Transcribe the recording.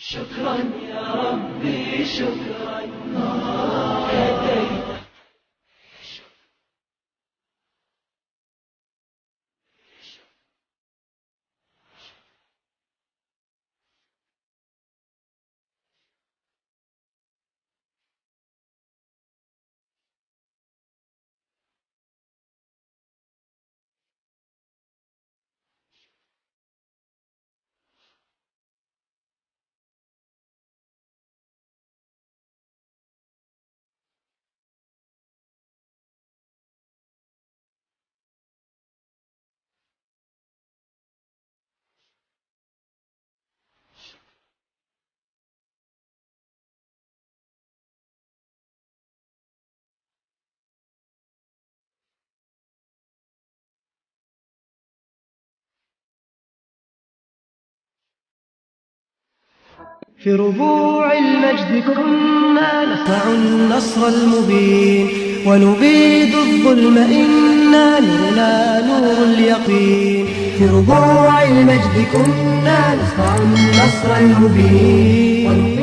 شكرا يا ربي شكرا هديت. في ربوع المجد كنا نصنع النصر المبين، ونبيد الظلم إنا نرنا نور اليقين. في ربوع المجد كنا نصنع النصر المبين.